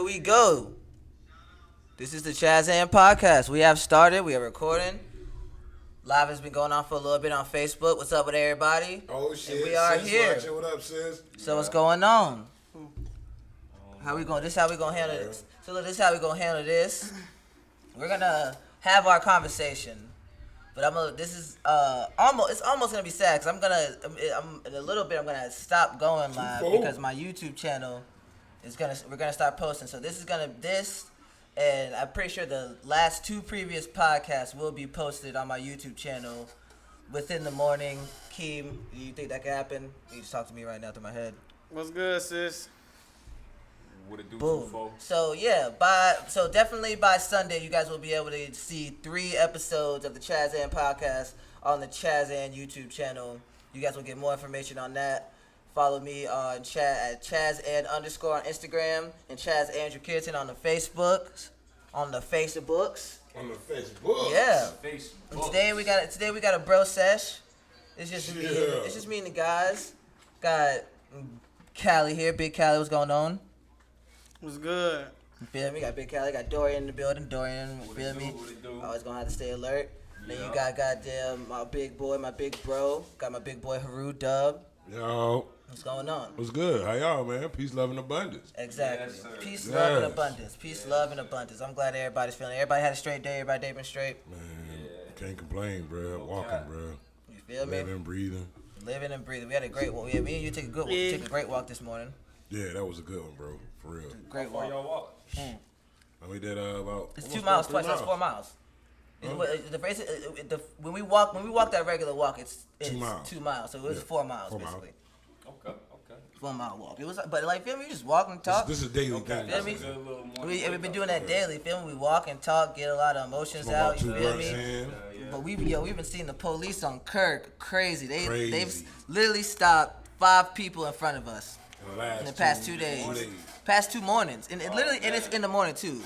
we go. This is the ChazAnd podcast. We have started. We are recording. Live has been going on for a little bit on Facebook. What's up with everybody? Oh shit! And we are sis here. Watching. What up, sis? So what's going on? How we going? This is how we gonna handle this. So look, this is how we gonna handle this. We're gonna have our conversation, but This is almost. It's almost gonna be sad because I'm in a little bit. I'm gonna stop going live because my YouTube channel is We're gonna start posting. So and I'm pretty sure the last two previous podcasts will be posted on my YouTube channel within the morning. Keem, do you think that could happen? You just talk to me right now through my head. What's good, sis? What it do, Boom. Fofo? So yeah, definitely by Sunday, you guys will be able to see 3 episodes of the ChazAnd podcast on the ChazAnd YouTube channel. You guys will get more information on that. Follow me on at ChazAnd_ on Instagram and Chaz Andrew Kirton on the Facebooks. On the Facebooks. Yeah. And today we got a bro sesh. It's just me. It's just me and the guys. Got Callie here. Big Callie, what's going on? What's good? You feel me? Got Big Callie. Got Dorian in the building. Dorian, you feel me? Always gonna have to stay alert. Then you got goddamn my big boy, my big bro. Got my big boy Haru Dub. Yo. What's going on? What's good? How y'all, man? Peace, love, and abundance. Exactly. Yes, peace, love, and abundance. Peace, love, and abundance. I'm glad everybody's feeling. Everybody had a straight day. Everybody day been straight. Man, can't complain, bro. Walking, bro. You feel me? Living, breathing. Living and breathing. We had a great walk. Yeah, me and you took a great walk this morning. Yeah, that was a good one, bro. For real. Great walk. Y'all walk? We did about. It's 2 miles twice. That's 4 miles. Huh? When we walk that regular walk, it's 2 miles. 2 miles. So it was 4 miles basically. Okay. 1 mile walk. It was, but like, feel me? We just walk and talk. This is a daily thing. Feel me? We've been doing that daily. Feel me? We walk and talk, get a lot of emotions out. You feel me? But we've been seeing the police on Kirk crazy. They've literally stopped 5 people in front of us in the past 2 days. Past 2 mornings, and it's in the morning too.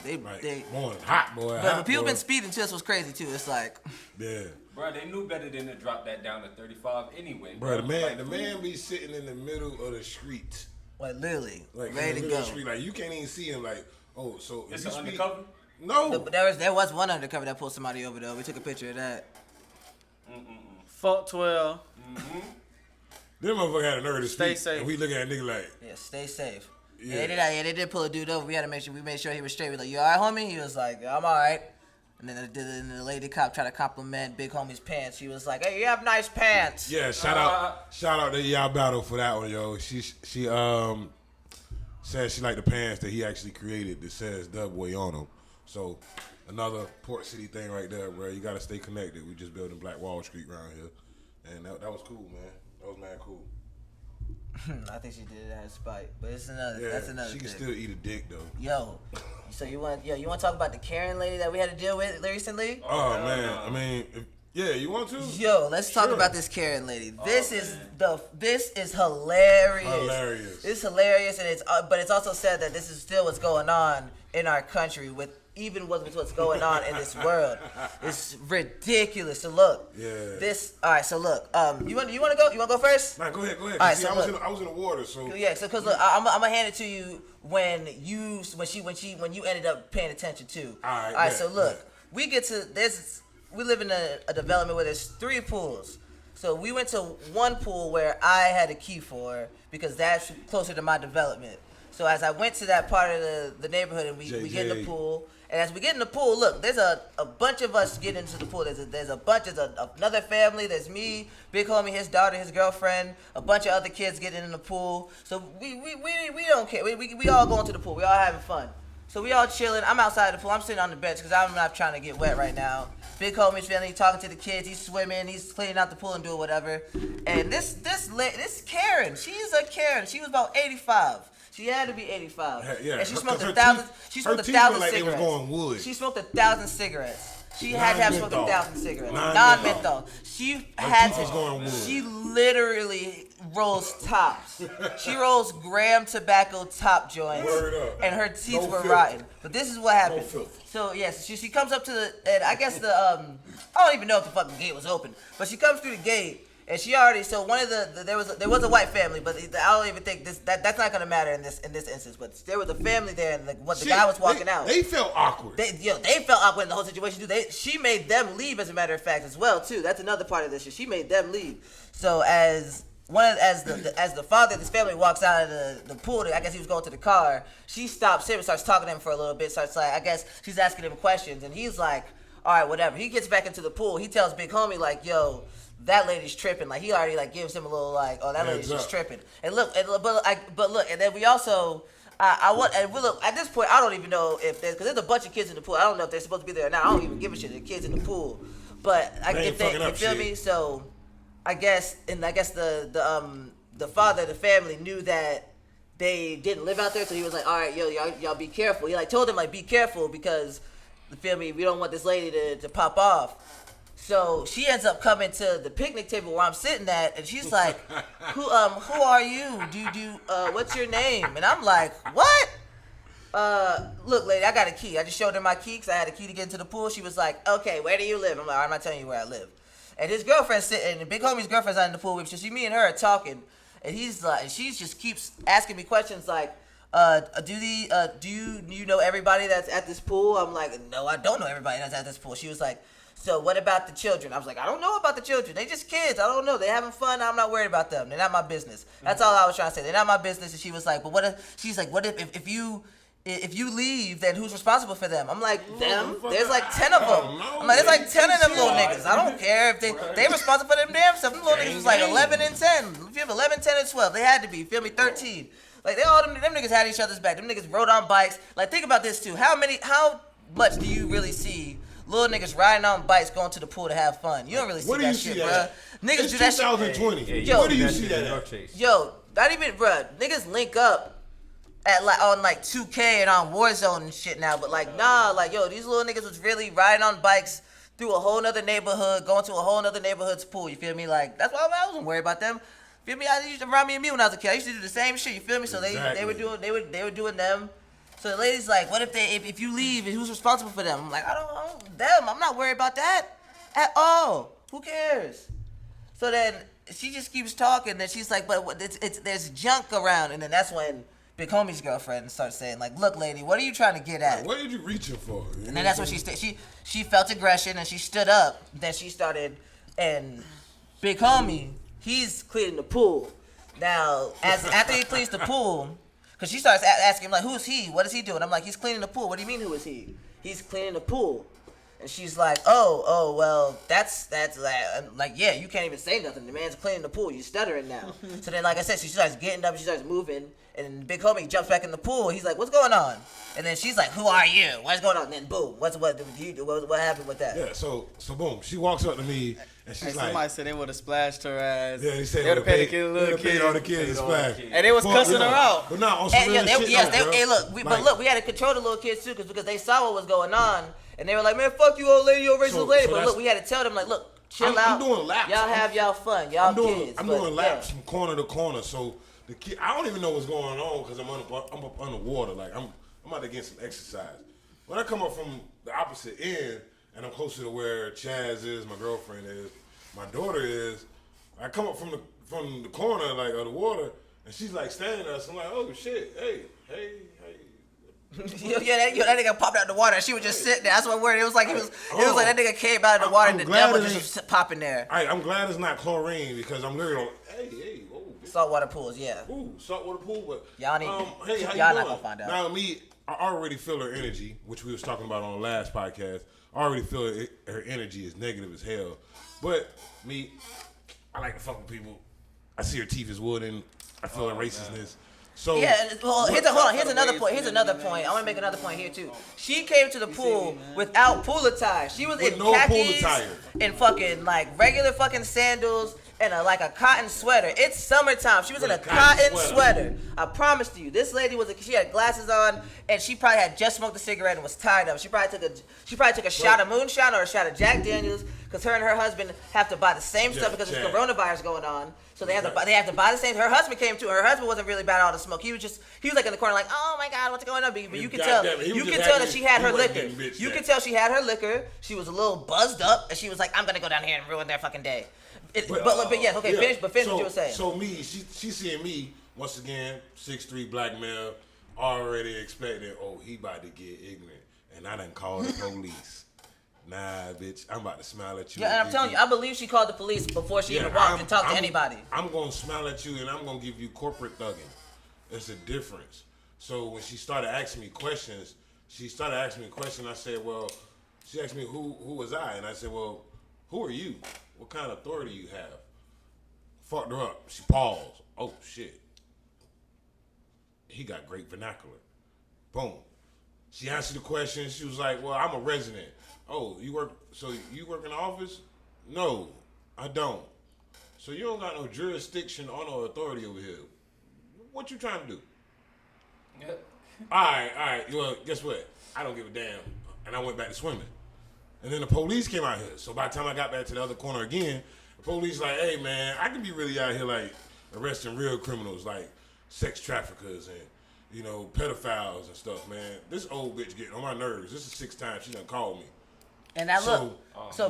Morning hot boy. But people been speeding too. This was crazy too. It's like, yeah. Bro, they knew better than to drop that down to 35 anyway. Bro, the man be sitting in the middle of the street. Like literally, like ready to go. Street, like you can't even see him. Like, oh, so it's an undercover? No. But there was one undercover that pulled somebody over though. We took a picture of that. Fuck 12. Them motherfucker had a nerve to stay speak, safe. And we looking at a nigga like, yeah, stay safe. Yeah. They did pull a dude over. We made sure he was straight. We like, you all right, homie? He was like, I'm all right. And then the lady cop tried to compliment Big Homie's pants. She was like, hey, you have nice pants. Yeah, shout out to y'all battle for that one, yo. She said she liked the pants that he actually created that says Dubway on them. So another Port City thing right there, bro. You gotta stay connected. We just building Black Wall Street around here, and that was cool, man. That was mad cool. I think she did it out of spite, but that's another She can thing. still eat a dick though. Yo, so you want to talk about the Karen lady that we had to deal with recently? Oh man, I mean, you want to? Yo, let's talk about this Karen lady. This is hilarious. Hilarious. It's hilarious, and but it's also sad that this is still what's going on in our country with what's going on in this world. It's ridiculous. So look, all right. So look, you want to go? You want to go first? Nah, go ahead. All right, See, I was in the water, so yeah. So cause look, I'm gonna hand it to you when you ended up paying attention too. All right. So look, we live in a development where there's 3 pools. So we went to one pool where I had a key for because that's closer to my development. So as I went to that part of the neighborhood and we get in the pool, and as we get in the pool, look, there's a bunch of us getting into the pool. There's another family. There's me, Big Homie, his daughter, his girlfriend, a bunch of other kids getting in the pool. So we don't care. We all going to the pool. We all having fun. So we all chilling. I'm outside the pool. I'm sitting on the bench because I'm not trying to get wet right now. Big Homie's feeling. He's talking to the kids. He's swimming. He's cleaning out the pool and doing whatever. And this Karen, she's a Karen. She was about 85. She had to be 85. Yeah. And she smoked 1,000. She smoked 1,000 cigarettes. They was going wood. She smoked 1,000 cigarettes. She had to have smoked 1,000 cigarettes. Non-menthol. She had to. Going wood. She literally rolls tops. She rolls graham tobacco top joints. Word up. And her teeth No were filter. rotten. But this is what happened. No filter. So yes, she comes up to the, and I guess I don't even know if the fucking gate was open, but she comes through the gate. And she already one of there was a white family, but I don't even think that's not gonna matter in this instance. But there was a family there, and the guy was walking out. They felt awkward. They felt awkward in the whole situation too. She made them leave, as a matter of fact, as well too. That's another part of this shit. She made them leave. So as the father of this family walks out of the pool, I guess he was going to the car. She stops him and starts talking to him for a little bit. Starts I guess she's asking him questions, and he's like, all right, whatever. He gets back into the pool. He tells Big Homie like, yo, that lady's tripping. Like, he already like gives him a little like, oh, that lady's just tripping. And look, and then we also, at this point, I don't even know if because there's a bunch of kids in the pool. I don't know if they're supposed to be there or not. I don't even give a shit. The kids in the pool, but you feel me? So, I guess the father of the family knew that they didn't live out there, so he was like, all right, yo, y'all be careful. He like told them like, be careful because, you feel me? We don't want this lady to pop off. So she ends up coming to the picnic table where I'm sitting at, and she's like, "Who are you? What's your name?" And I'm like, "What? Look, lady, I got a key. I just showed her my key because I had a key to get into the pool." She was like, "Okay, where do you live?" I'm like, "I'm not telling you where I live." And his girlfriend's sitting, and Big Homie's girlfriend's out in the pool with me. So me and her are talking, and he's like, and she just keeps asking me questions like, "Do you know everybody that's at this pool?" I'm like, "No, I don't know everybody that's at this pool." She was like, "So what about the children?" I was like, "I don't know about the children. They just kids. I don't know. They having fun. I'm not worried about them. They're not my business." That's all I was trying to say. They're not my business. And she was like, "But what if?" She's like, "What if you leave? Then who's responsible for them?" I'm like, "Them? There's like 10 of them." I'm like, "There's like 10 of them little niggas. I don't care if they responsible for them damn stuff. Them little niggas was like 11 and 10. If you have 11, 10, and 12, they had to be. You feel me? 13. Like they all them niggas had each other's back. Them niggas rode on bikes. Like think about this too. How much do you really see little niggas riding on bikes going to the pool to have fun? You don't really see that shit, bro. Niggas do that shit. 2020. Yo, where do you see that at? Yo, not even, bro. Niggas link up at on 2K and on Warzone and shit now, but nah, yo, these little niggas was really riding on bikes through a whole nother neighborhood, going to a whole nother neighborhood's pool. You feel me? Like that's why I wasn't worried about them. Feel me? I used to remind me of me when I was a kid. I used to do the same shit. You feel me? So they were doing them. So the lady's like, "What if you leave? Who's responsible for them?" I'm like, I don't them. I'm not worried about that at all. Who cares? So then she just keeps talking. Then she's like, "But there's junk around." And then that's when Big Homie's girlfriend starts saying, like, "Look, lady, what are you trying to get at?" What are you reaching for? And then that's when she felt aggression and she stood up. Then she started, and Big Homie, he's cleaning the pool. Now, after he cleans the pool. Because she starts asking him, like, who's he? What is he doing? I'm like, he's cleaning the pool. What do you mean, who is he? He's cleaning the pool. And she's like, oh, well, that's like, yeah, you can't even say nothing. The man's cleaning the pool. You're stuttering now. So then, like I said, she starts getting up, she starts moving, and Big Homie jumps back in the pool. He's like, what's going on? And then she's like, who are you? What's going on? And then boom, what happened with that? Yeah, so boom, she walks up to me, and she's like, somebody said they would have splashed her ass. Yeah, he said they would have paid the little paid all the kids to splash. And they was cussing her out. But not on some real shit, hey, look, we had to control the little kids too, because they saw what was going on, and they were like, man, fuck you, old lady, you racist lady. But look, we had to tell them, like, look, chill out. I'm doing laps. Y'all have y'all fun, y'all kids. I'm doing laps from corner to corner, so the kid, I don't even know what's going on because I'm up underwater. Like I'm about to get some exercise. When I come up from the opposite end and I'm closer to where Chaz is, my girlfriend is, my daughter is, I come up from the corner like of the water, and she's like standing there. So I'm like, oh shit, hey. that nigga popped out the water. And she was just sitting there. That's what word. It was like it was like that nigga came out of the water and the devil just popping there. I'm glad it's not chlorine because I'm literally whoa. Saltwater pools, yeah. Ooh, saltwater pool, but y'all need. Hey, how y'all you not doing? gonna find out. Now I already feel her energy, which we was talking about on the last podcast. I already feel her energy is negative as hell. But I like to fuck with people. I see her teeth is wooden. I feel her racistness. So yeah, well, here's another point. I want to make another point here too. She came to the pool without pool attire. She was in khakis and fucking like regular fucking sandals and a cotton sweater. It's summertime. She was in a cotton sweater. I promise to you, this lady she had glasses on and she probably had just smoked a cigarette and was tired of it. She probably took a shot of moonshine or a shot of Jack Daniels because her and her husband have to buy the same stuff because there's coronavirus going on. So they have to buy the same. Her husband came too. Her husband wasn't really about all the smoke. He was like in the corner like, oh my God, what's going on? But you can tell that she had her liquor. You can tell she had her liquor. She was a little buzzed up and she was like, I'm gonna go down here and ruin their fucking day. But yeah, okay, finish what you were saying. So me, she seeing me once again, 6'3" black male, already expecting, oh, he about to get ignorant, and I done called the police. Nah, bitch, I'm about to smile at you. Yeah, and I'm telling you, I believe she called the police before she even walked and talked to anybody. I'm gonna smile at you, and I'm gonna give you corporate thugging. There's a difference. So when she started asking me questions, I said, well, she asked me who was I, and I said, well, who are you? What kind of authority you have? Fucked her up. She paused. Oh shit. He got great vernacular. Boom. She answered the question. She was like, well, I'm a resident. Oh, you work in the office? No, I don't. So you don't got no jurisdiction or no authority over here. What you trying to do? Yep. All right. Well, guess what? I don't give a damn. And I went back to swimming. And then the police came out here. So by the time I got back to the other corner again, the police like, hey, man, I can be really out here like arresting real criminals like sex traffickers and, pedophiles and stuff, man. This old bitch getting on my nerves. This is the 6th time she done called me. And now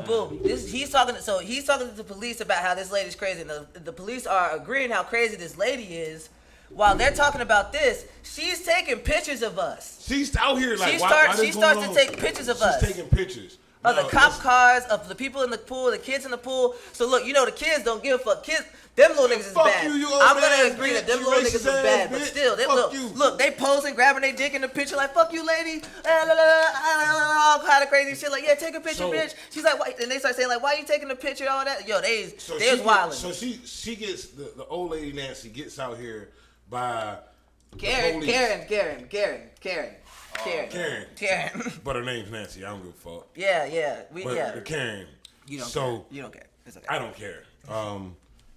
boom, he's talking to the police about how this lady's crazy, and the police are agreeing how crazy this lady is. While they're talking about this, she's taking pictures of us. She's out here like, she starts to take pictures of us. She's taking pictures. Of the cop cars, of the people in the pool, the kids in the pool. So look, the kids don't give a fuck. Kids, them little niggas is bad. I'm gonna agree that them little niggas is bad, but still, they look, they posing, grabbing their dick in the picture, like fuck you, lady, all kind of crazy shit. Like, yeah, take a picture, bitch. She's like, why? And they start saying like, why you taking a picture? All that. Yo, they was wilding. So she gets the old lady Nancy gets out here by Karen. But her name's Nancy. I don't give a fuck. Yeah. Karen. You don't care. It's okay. I don't care.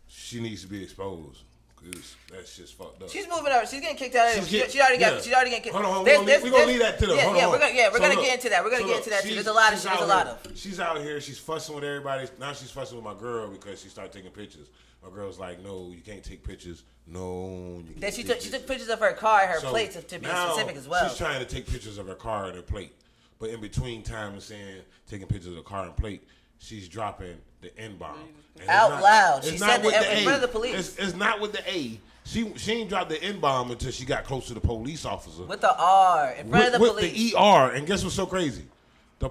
She needs to be exposed because that's just fucked up. She's moving over. She's getting kicked out of it. She already getting kicked. Hold on. We're gonna leave that to them. We're gonna get into that. We're gonna get into that too. There's a lot of. She's out here. She's fussing with everybody. Now she's fussing with my girl because she started taking pictures. My girl's like, no, you can't take pictures. No. Then she took pictures of her car and her plates to be specific as well. She's trying to take pictures of her car and her plate. But in between time of taking pictures of the car and plate, she's dropping the N-bomb. Out loud. She said in front of the police. It's not with the A. She ain't dropped the N-bomb until she got close to the police officer. With the R. In front of the police. With the ER. And guess what's so crazy? The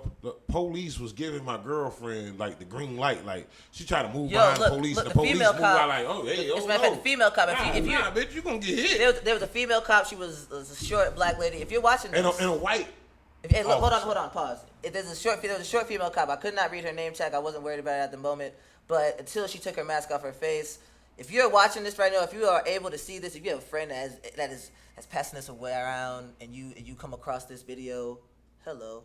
police was giving my girlfriend like the green light, like she tried to move behind the police. The police moved out like, oh hey, oh no. The female cop, if you bitch, you gonna get hit. There was a female cop. She was a short black lady. If you're watching this, and a white. Hold on, pause. There was a short female cop. I could not read her name tag. I wasn't worried about it at the moment, but until she took her mask off her face. If you're watching this right now, if you are able to see this, if you have a friend that is passing this away around, and you come across this video, hello.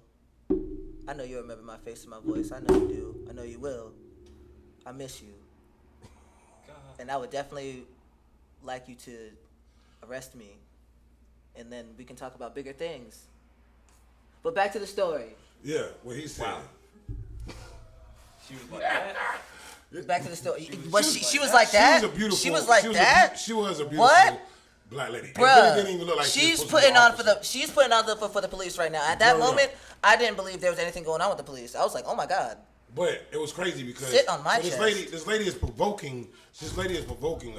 I know you remember my face and my voice. I know you do. I know you will. I miss you. God. And I would definitely like you to arrest me. And then we can talk about bigger things. But back to the story. Yeah, what he said. Wow. She was like that? Back to the story. She was like that? She was like that? She was a beautiful black lady. Bruh, didn't even look like she's putting on for the police right now. At that moment, I didn't believe there was anything going on with the police. I was like, oh my God. But it was crazy because sit on my chest. This lady is provoking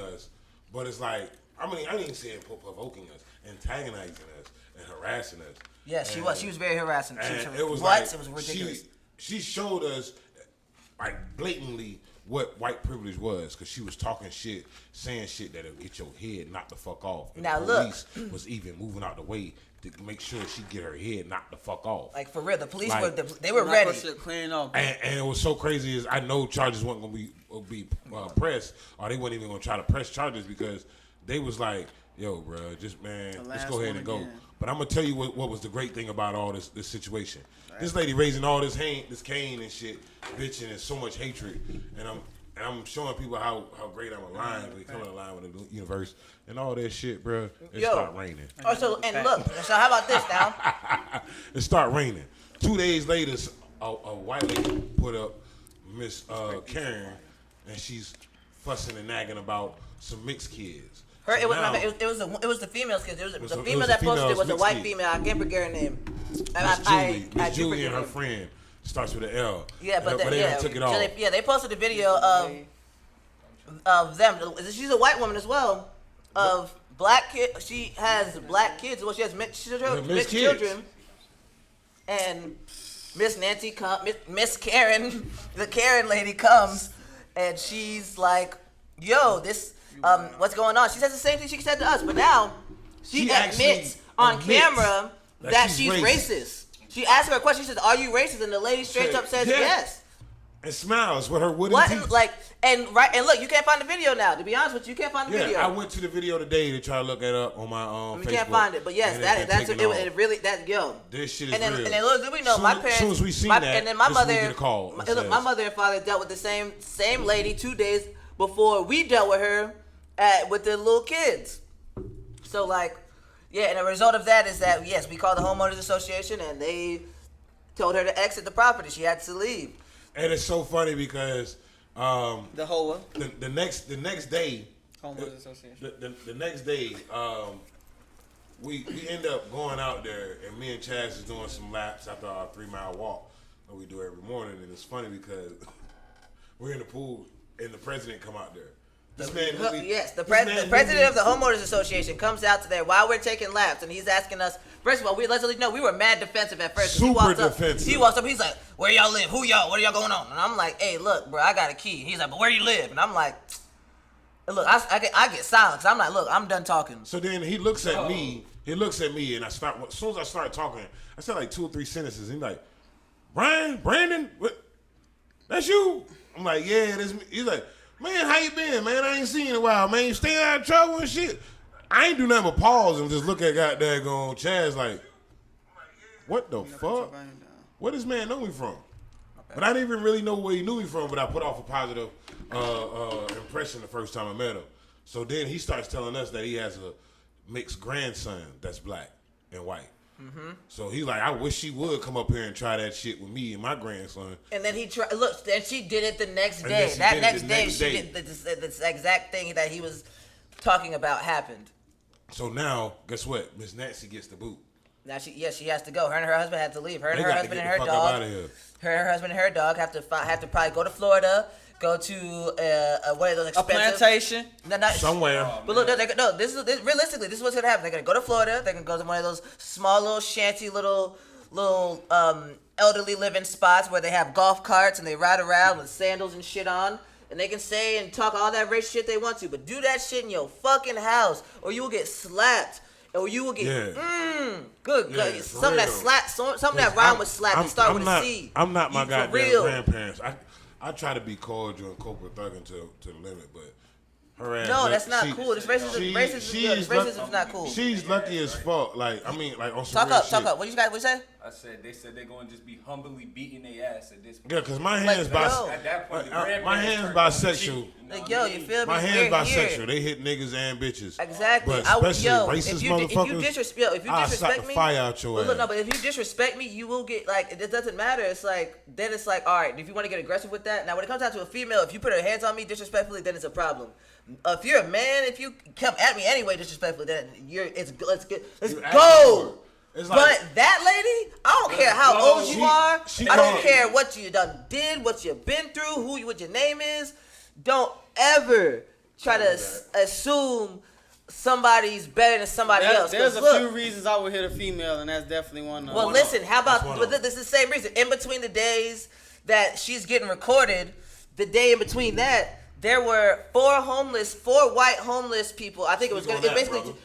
us. But it's like, I didn't even say provoking us, antagonizing us and harassing us. Yeah, she was. She was very harassing. It was ridiculous. She showed us like blatantly what white privilege was, because she was talking shit, saying shit that'll get your head knocked the fuck off. And now the police was even moving out the way to make sure she get her head knocked the fuck off. Like for real, the police were ready. Clean up. And it was so crazy is I know charges weren't gonna be pressed, or they weren't even gonna try to press charges because they was like, yo, bro, just let's go ahead and go. But I'm gonna tell you what was the great thing about all this situation. Right. This lady raising all this cane and shit, bitching, and so much hatred, and I'm showing people how great I'm aligned, becoming aligned with the universe, and all that shit, bro. It start raining. Oh, so how about this now? It start raining. 2 days later, a white lady put up Miss Karen, and she's fussing and nagging about some mixed kids. It was the females kids. The female that posted it was a white kid. female. I can't forget her name. Miss Julie and her friend starts with an L. Yeah, but they took it off. They posted a video of of them. She's a white woman as well. Of black kid, she has black kids. Well, she has mixed children. And Miss Karen, the Karen lady comes, and she's like, "Yo, this, what's going on?" She says the same thing she said to us, but now she admits on camera that she's racist. She asked her a question. She says, "Are you racist?" And the lady straight up says yes. And smiles with her wooden teeth. And look, you can't find the video now. To be honest with you, you can't find the video. I went to the video today to try to look it up on my Facebook. We can't find it, but yes, it really This shit is real. And then little did we know, my parents. As soon as we seen that, and then my mother, get a call. My mother and father dealt with the same lady 2 days before we dealt with her with the little kids. So and the result of that is that yes, we called the homeowners association and they told her to exit the property. She had to leave. And it's so funny because the whole the next day, homeowners association. The next day, we end up going out there, and me and Chaz is doing some laps after our 3-mile walk that we do every morning. And it's funny because we're in the pool and the president come out there. The president of the homeowners association comes out to there while we're taking laps, and he's asking us. First of all, let's let you know we were mad defensive at first. Super defensive. He walks up. He's like, "Where y'all live? Who y'all? What are y'all going on?" And I'm like, "Hey, look, bro, I got a key." He's like, "But where you live?" And I'm like, "Look, I get silent. I'm like, look, I'm done talking." So then he looks at me. He looks at me, and as soon as I start talking, I said like 2 or 3 sentences. He's like, Brandon, what? That's you? I'm like, yeah, that's me. He's like, man, how you been, man? I ain't seen you in a while, man. You staying out of trouble and shit? I ain't do nothing but pause and just look at goddamn going Chaz like, what the fuck? Where this man know me from? But I didn't even really know where he knew me from, but I put off a positive impression the first time I met him. So then he starts telling us that he has a mixed grandson that's black and white. Mm-hmm. So he's like, I wish she would come up here and try that shit with me and my grandson. And then and she did it the next day. That next day, she did this exact thing that he was talking about happened. So now, guess what? Miss Nancy gets the boot. Now she has to go. Her and her husband had to leave. Her and her husband and her dog. Her husband and her dog have to probably go to Florida. Go to what are those expensive? A plantation? Somewhere. But look, realistically, this is what's gonna happen. They're gonna go to Florida. They're gonna go to one of those small little shanty little elderly living spots where they have golf carts and they ride around with sandals and shit on. And they can say and talk all that race shit they want to, but do that shit in your fucking house, or you will get slapped, or you will get something that rhyme with slap and start with a C. I'm not my goddamn grandparents. I try to be cordial and corporate thugging to the limit, but her ass. No, that's not cool. This racism is not cool. She's lucky as fuck. Like on some talk up. What you say? I said they said they're going to just be humbly beating their ass at this point. Yeah, because my hands my hands bisexual. Like, yo, you feel me? My hands bisexual. They hit niggas and bitches. Exactly. But especially racist motherfuckers. If you disrespect me, fire out your ass. But if you disrespect me, you will get it doesn't matter. It's like all right. If you want to get aggressive with that, now when it comes down to a female, if you put her hands on me disrespectfully, then it's a problem. If you're a man, if you come at me anyway disrespectfully, then let's go. But that lady, I don't care how old you are. I don't care what you did, what you've been through, what your name is. Don't ever try to assume somebody's better than somebody else. There's a few reasons I would hit a female, and that's definitely one of them. Well, listen, how about this is the same reason. In between the days that she's getting recorded, the day in between that, there were four white homeless people. I think it was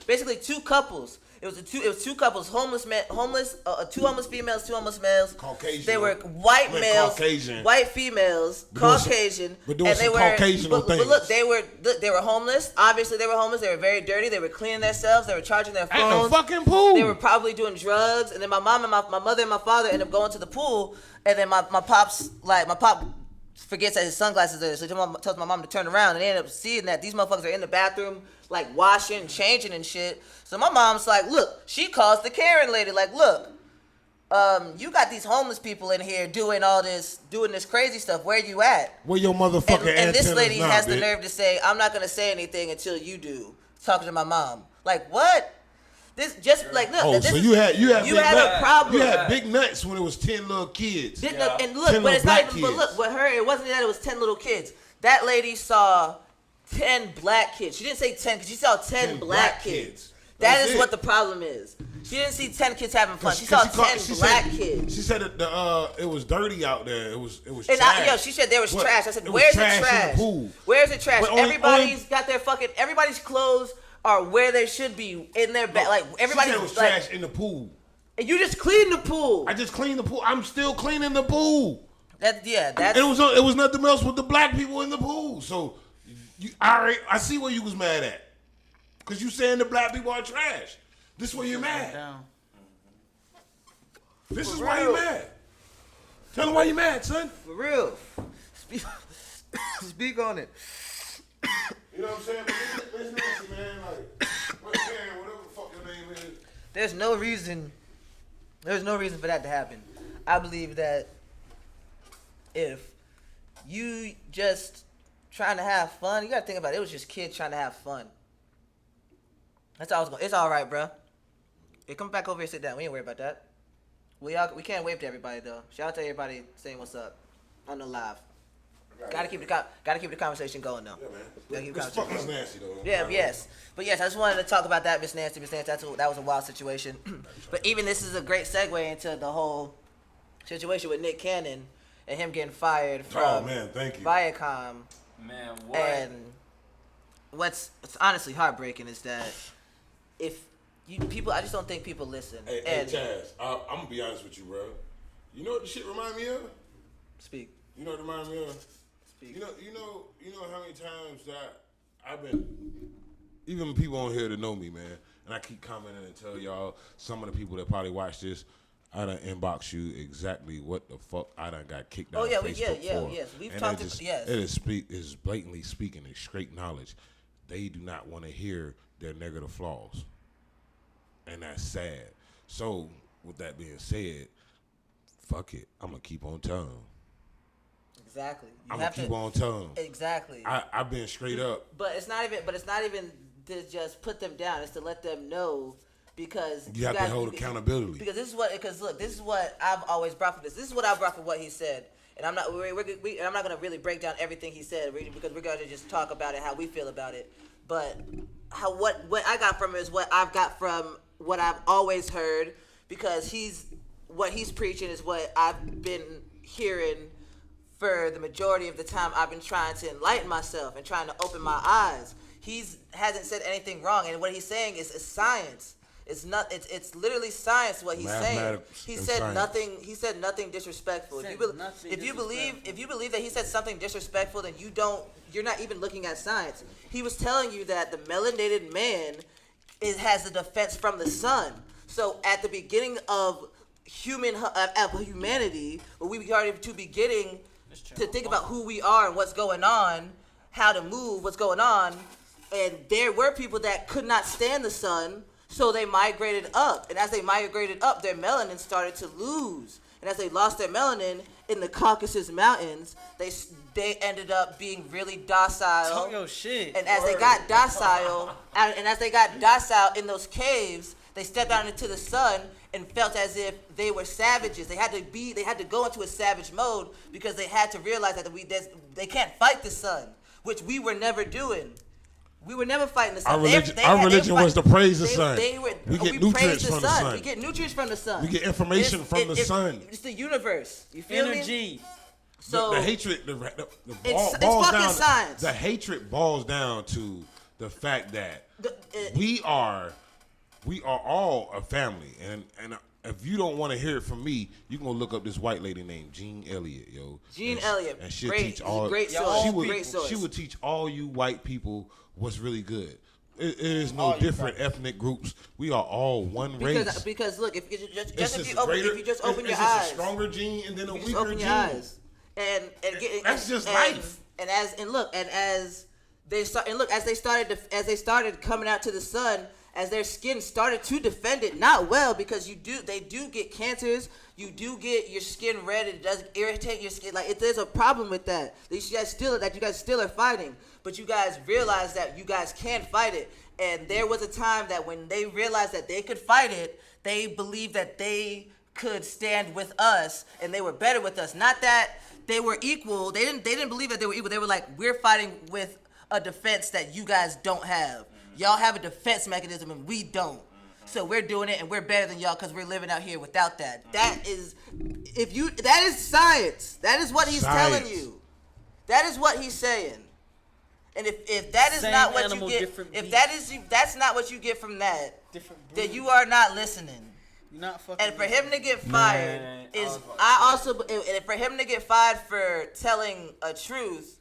basically two couples. It was two couples, two homeless females, two homeless males. Caucasian. They were white males, Caucasian. white females, Caucasian. But Caucasian things. But look, they were homeless. Obviously, they were homeless. They were very dirty. They were cleaning themselves. They were charging their phones. At the fucking pool. They were probably doing drugs. And then my mom and my mother and my father ended up going to the pool. And then my pop forgets that his sunglasses are there, so he tells my mom to turn around, and they end up seeing that these motherfuckers are in the bathroom, like washing and changing and shit. So my mom's like, look, she calls the Karen lady, like, look, you got these homeless people in here doing this crazy stuff. Where you at? Where your motherfucking and this lady has the nerve to say, I'm not gonna say anything until you do. Talking to my mom, like, what? This just like look. Oh, so you had a problem. You had big nuts when it was 10 little kids. And look, but it's not even. But look, with her, it wasn't that it was 10 little kids. That lady saw 10 black kids. She didn't say 10 because she saw 10 black kids. That's That is it. what the problem is. She didn't see 10 kids having fun. She saw 10 black kids. She said that it was dirty out there. It was And trash. she said there was What? trash. I said, It was where's the trash trash? in the pool. Where's the trash? But Everybody's got their everybody's clothes are where they should be in their bag. Like everybody's She said it was like, trash in the pool. and you just cleaned the pool. I just cleaned the pool. I'm still cleaning the pool. That's It was nothing else with the black people in the pool. So, I see where you was mad at, cause you saying the black people are trash. This is where you're mad. This is why you mad. Tell them why you mad, son. for real. Speak on it. You know what I'm saying? But it's nasty, man. Like, whatever the fuck your name is. There's no reason for that to happen. I believe that if you just trying to have fun, you gotta think about it. It was just kids trying to have fun. That's all I was going. It's all right, bro. Hey, come back over here, sit down. We ain't worried about that. We can't wave to everybody though. Shout out to everybody saying what's up on the live. Gotta keep the conversation going though. Yeah, man. Gotta keep the This conversation fucking going. nasty though. Yeah, yes. But yes, I just wanted to talk about that, Miss Nancy. That was a wild situation. But even this is a great segue into the whole situation with Nick Cannon and him getting fired from Oh man, thank you. Viacom. Man, what? And what's honestly heartbreaking is that I just don't think people listen. Hey, Chaz, I'm gonna be honest with you, bro. You know what the shit remind me of? Speak. You know what it remind me of? Speak. You know how many times that I've been, even people on here that know me, man, and I keep commenting and tell y'all, some of the people that probably watch this, I done inbox you exactly what the fuck I done got kicked out of Facebook for. Yes. We've and talked just, yes. It is blatantly speaking in straight knowledge. They do not want to hear their negative flaws. And that's sad. So, with that being said, fuck it. I'm going to keep on telling them. Exactly. I'm going to keep on telling them. Exactly. I've been straight up. But it's not even to just put them down. It's to let them know because You have to hold accountability. Because this is what I've always brought for this. This is what I brought for what he said. And I'm not going to really break down everything he said because we're going to just talk about it how we feel about it. But what I got from it is what I've got from what I've always heard because what he's preaching is what I've been hearing for the majority of the time. I've been trying to enlighten myself and trying to open my eyes. Hasn't said anything wrong, and what he's saying is science. It's literally science what he's saying. He said science. nothing. He said nothing disrespectful. If you believe that he said something disrespectful, then you're not even looking at science. He was telling you that the melanated man has a defense from the sun. So at the beginning of humanity, when we are to beginning to think about who we are and what's going on, how to move, what's going on, and there were people that could not stand the sun, so they migrated up. And as they migrated up, their melanin started to lose. And as they lost their melanin in the Caucasus Mountains, they ended up being really docile. Talk your shit. And as they got docile in those caves, they stepped out into the sun and felt as if they were savages. They had to go into a savage mode because they had to realize that they can't fight the sun, which we were never doing. We were never fighting the sun. Our religion was to praise the sun. We get nutrients praise from the sun. We get nutrients from the sun. We get information from the sun. It's the universe. You feel me? Energy. So the hatred, it's boils fucking down. science. The hatred boils down to the fact that we are all a family, and if you don't want to hear it from me, you can go look up this white lady named Jean Elliott, yo. Jean Elliott, and she'll great, teach all. great source. She would teach all you white people what's really good. It is no different ethnic groups. We are all one race. Because look, if you just It's open your just eyes, a stronger gene and then a you just weaker open gene. your eyes, and That's just life. As they started coming out to the sun, as their skin started to defend it, not well, because they do get cancers, you do get your skin red, it does irritate your skin. Like there's a problem with that. You guys still are fighting, but you guys realize that you guys can fight it. And there was a time that when they realized that they could fight it, they believed that they could stand with us and they were better with us. Not that they were equal. They didn't believe that they were equal. They were like, we're fighting with a defense that you guys don't have. Y'all have a defense mechanism and we don't. So we're doing it and we're better than y'all because we're living out here without that. That is science. That is what he's telling you. That is what he's saying. And if that is Same not what animal, you get, different if beast. that is that's not what you get from that, Different then breed. you are not listening. You're not fucking. And for him to get fired Man, is I and for him to get fired for telling a truth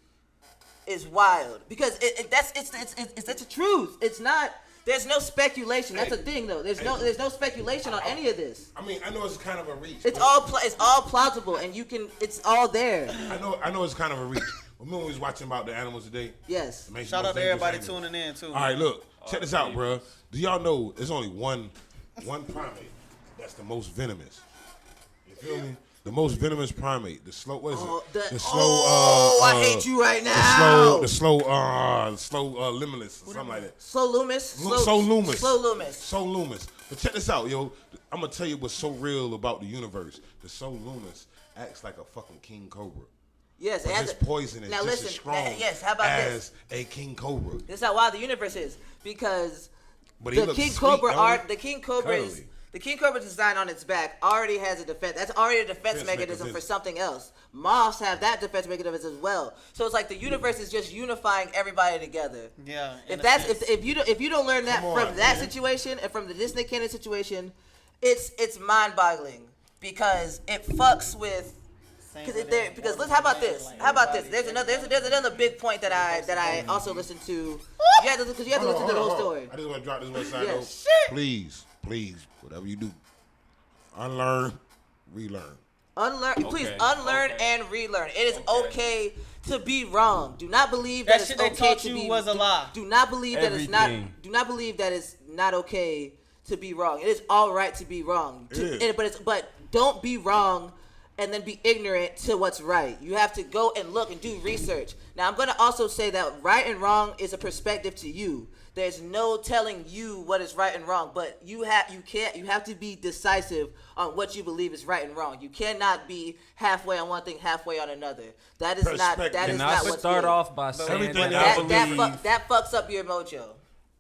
is wild because it's a truth. It's not. There's no speculation. That's a thing though. There's no speculation on any of this. I mean, I know it's kind of a reach. It's all plausible and it's all there. I know it's kind of a reach. Remember when we was watching about the animals today? Yes. Shout out to everybody tuning in too. All right, look, check this out, bro. Do y'all know there's only one primate that's the most venomous? You feel me? The most venomous primate, the slow. What is it? The slow. I hate you right now. The slow limitless or something like that. Slow Loomis. So Loomis. Slow Loomis. So Loomis. But check this out, yo. I'm gonna tell you what's so real about the universe. The So Loomis acts like a fucking king cobra. Yes, But his poison is now just listen, as strong yes, how about as a king cobra. This is how wild the universe is because But he the looks king sweet, cobra don't he? the king cobra is Cuddly. the king cobra design on its back already has a defense. That's already a defense mechanism for something else. Moths have that defense mechanism as well. So it's like the universe is just unifying everybody together. Yeah. If you don't learn that Come on, from that man. situation and from the Disney Canon situation, it's mind-boggling because it fucks with. Because how about this? How about this? There's another big point that I also listened to. Yeah, because you have to listen to the whole story. I just want to drop this one side Yeah, note. shit. Please, whatever you do, unlearn, relearn. Please unlearn and relearn. It is okay to be wrong. Do not believe that, That it's shit they okay taught to you be. was a lie. Do not believe that it's not. Everything. Do not believe that it's not okay to be wrong. It is all right to be wrong. It is. But don't be wrong and then be ignorant to what's right. You have to go and look and do research. Now, I'm going to also say that right and wrong is a perspective to you. There's no telling you what is right and wrong, but you have to be decisive on what you believe is right and wrong. You cannot be halfway on one thing, halfway on another. That is not Can I what's start good. off by saying everything that I else- believe that fucks up your mojo.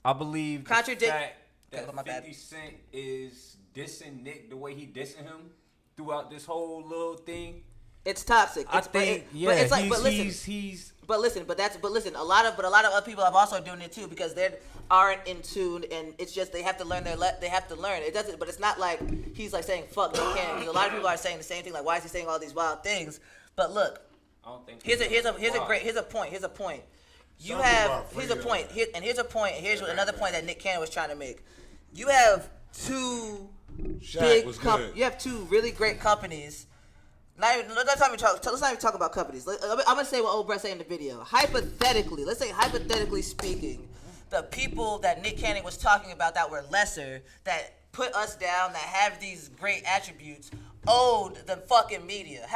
I believe the Contradict- fact Oh, my that bad. 50 Cent is dissing Nick the way he dissing him throughout this whole little thing. It's toxic. I It's, think, but it's like, he's, but listen, he's But listen, a lot of other people have also doing it too because they aren't in tune, and it's just they have to learn they have to learn. It doesn't, but it's not like he's like saying fuck no can. A lot of people are saying the same thing. Like, why is he saying all these wild things? But look, I don't think here's a point. Here's a point. You Some have people are here's a afraid of point. that. Here's a point. Here's another point that Nick Cannon was trying to make. You have two Shaq was good. you have two really great companies. Let's not even talk about companies. I'm gonna say what old Brett said in the video. Let's say hypothetically speaking, the people that Nick Cannon was talking about that were lesser, that put us down, that have these great attributes, owed the fucking media.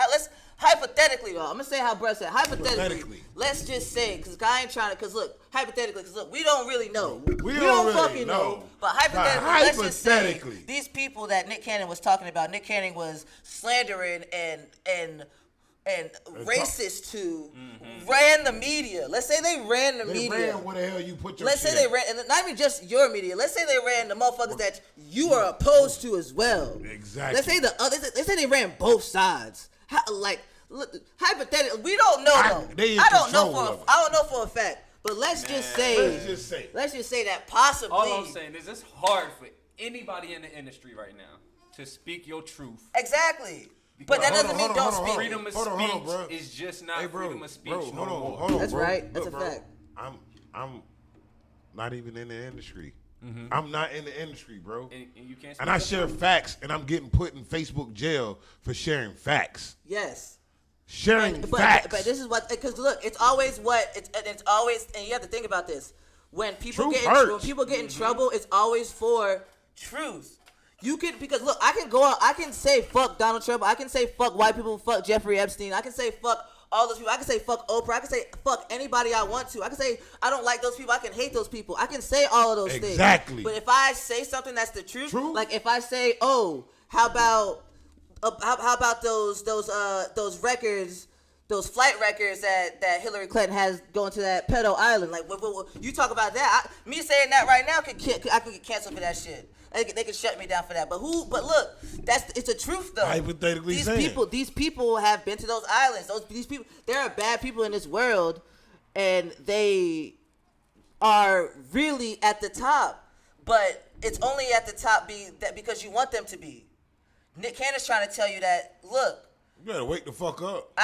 Hypothetically, though, I'm gonna say how Brett said. Hypothetically, let's just say, because I ain't trying to, because look, we don't really know. We don't really fucking know. But hypothetically, let's just say hypothetically. these people that Nick Cannon was talking about, Nick Cannon was slandering and racist to, ran the media. Let's say they ran the They media. ran where the hell you put your Let's say shit they at. ran, and not even just your media. Let's say they ran the motherfuckers that you are opposed to as well. Exactly. Let's say let's say they ran both sides. Hypothetically, we don't know though. I don't know for a fact. But let's just say that possibly. all I'm saying is it's hard for anybody in the industry right now to speak your truth. Exactly. But that doesn't mean don't speak. Freedom of Hold on, bro. speech is just not Hey, bro, freedom of speech bro, no more. hold on, That's bro. right. That's Look, a bro, fact. I'm not even in the industry. I'm not in the industry, bro. And you can't. And I share facts, and I'm getting put in Facebook jail for sharing facts. Yes. Sharing But facts. this is what, because look, it's always, and you have to think about this. When people Truth get hurts. in trouble, it's always for truth. You can, because look, I can go out, I can say fuck Donald Trump, I can say fuck white people, fuck Jeffrey Epstein, I can say fuck all those people, I can say fuck Oprah, I can say fuck anybody I want to, I can say I don't like those people, I can hate those people, I can say all of those things. Exactly. But if I say something that's the truth, True. like if I say, oh, how about those records those flight records that Hillary Clinton has going to that pedo island. Like, you talk about that. Me saying that right now, I could get canceled for that shit. They could shut me down for that. But look, it's a truth though. Hypothetically These people have been to those islands. These people, there are bad people in this world, and they are really at the top. But it's only at the top because you want them to be. Nick Cannon's trying to tell you that. Look, you better wake the fuck up.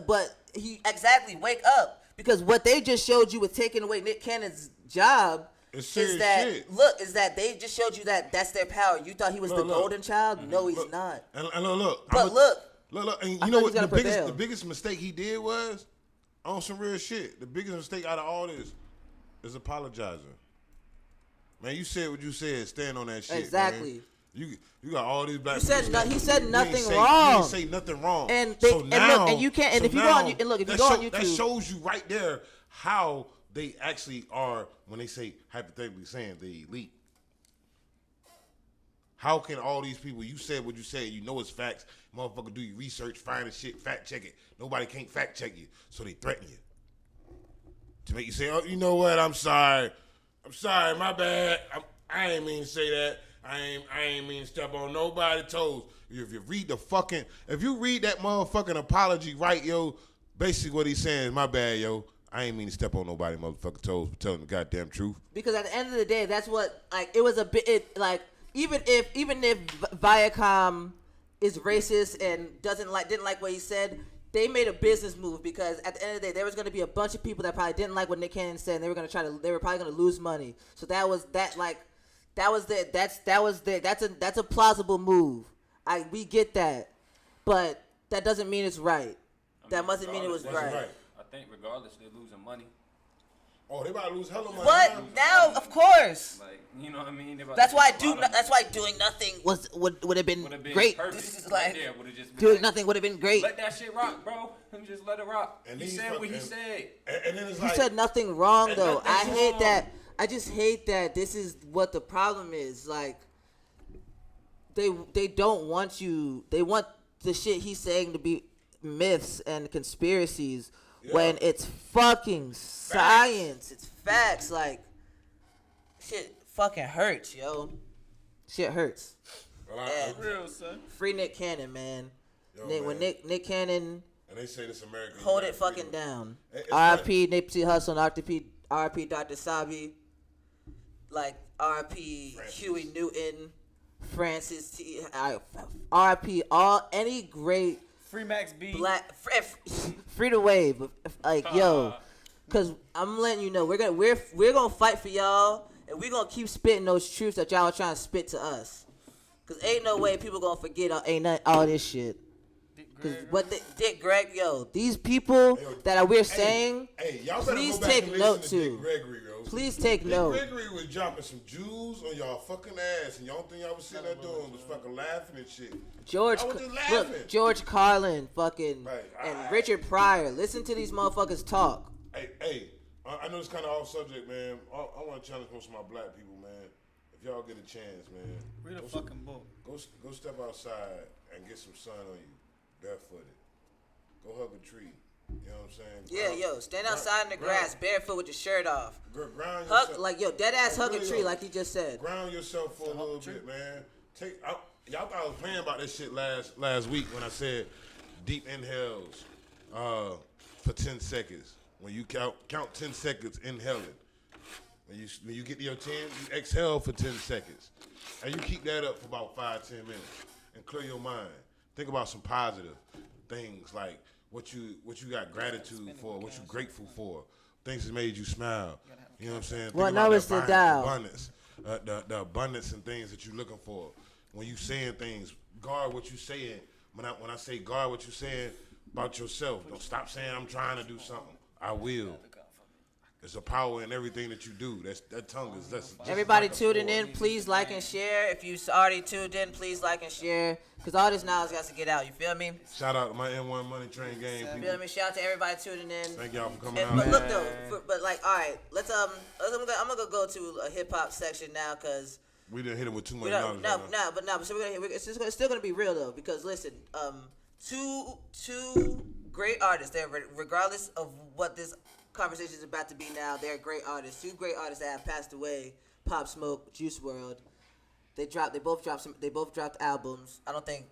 But he exactly wake up, because what they just showed you with taking away Nick Cannon's job. Is that they just showed you that that's their power. You thought he was the golden child? No, he's not. And look. But look. And you know what? The biggest mistake he did was on some real shit. The biggest mistake out of all this is apologizing. Man, you said what you said. Stand on that shit. Exactly. Man. You got all these black. He said nothing wrong. You didn't say nothing wrong. And you can't. And if you go on YouTube, that shows you right there how they actually are when they say, hypothetically saying, the elite. How can all these people, you said what you said, you know it's facts, motherfucker, do your research, find the shit, fact check it. Nobody can't fact check you, so they threaten you. To make you say, oh, you know what, I'm sorry, my bad. I ain't mean to say that. I ain't mean to step on nobody's toes. If you read that motherfucking apology right, yo, basically what he's saying is, my bad, yo. I ain't mean to step on nobody's motherfucking toes for telling the goddamn truth. Because at the end of the day, that's what, like, it was a bit, even if Viacom is racist and didn't like what he said, they made a business move, because at the end of the day, there was going to be a bunch of people that probably didn't like what Nick Cannon said, and they were probably going to lose money. So that's a plausible move. We get that, but that doesn't mean it's right. That mustn't mean it was right. I think regardless, they're losing money. Oh, they about to lose hella money. But now, of course. Like, you know what I mean? That's why doing nothing would have been great. This is like doing nothing would have been great. Let that shit rock, bro. Just let it rock. And he said what he said. And then it's he said nothing wrong though. I hate that. I just hate that. This is what the problem is. Like, they don't want you. They want the shit he's saying to be myths and conspiracies. Yeah. When it's fucking science, it's facts. Like, shit fucking hurts, yo. Shit hurts. Well, real, son. Free Nick Cannon, man. When Nick Cannon, and they say this American, hold it fucking down. R.I.P. Nipsey Hussle, R.I.P. Dr. Sabi, like R.I.P. Huey Newton, Francis T. R.I.P. any great. Free Max B. Free the wave, like yo, cause I'm letting you know we're gonna fight for y'all, and we're gonna keep spitting those truths that y'all are trying to spit to us, cause ain't no way people gonna forget all this shit. Cause Dick Greg, yo, these people that we're saying, y'all please take note to. Please take note. Dick Gregory was dropping some jewels on y'all fucking ass, and y'all think y'all was sitting there doing was fucking laughing and shit. George Carlin, fucking, and Richard Pryor. Listen to these motherfuckers talk. Hey, I know it's kind of off subject, man. I want to challenge most of my black people, man. If y'all get a chance, man, read a fucking book. Go step outside and get some sun on you, barefooted. Go hug a tree. You know what I'm saying? Yeah, stand outside in the grass, barefoot with your shirt off. Ground yourself. Dead ass hug a tree, like he just said. Ground yourself for a little bit, man. Y'all thought I was playing about this shit last week when I said deep inhales for 10 seconds. When you count 10 seconds inhaling. When you get to your 10, you exhale for 10 seconds. And you keep that up for about 5-10 minutes and clear your mind. Think about some positive things like what you got gratitude for, what you grateful for, things that made you smile. You know what I'm saying? Well, now it's the dial. Abundance, the abundance and things that you're looking for. When you saying things, guard what you saying. When I say guard what you saying about yourself, don't stop saying I'm trying to do something. I will. There's a power in everything that you do. That tongue is just everybody tuning in, please like and share. If you already tuned in, please like and share. Because all this knowledge got to get out. You feel me? Shout out to my N1 Money Train gang people. You feel me? Shout out to everybody tuning in. Thank y'all for coming out. But look though, all right, I'm gonna go to a hip hop section now because we didn't hit him with too much knowledge. So it's still gonna be real though because listen, two great artists. They're regardless of what this conversation is about to be now. They're great artists. Two great artists that have passed away: Pop Smoke, Juice World. They both dropped albums. I don't think.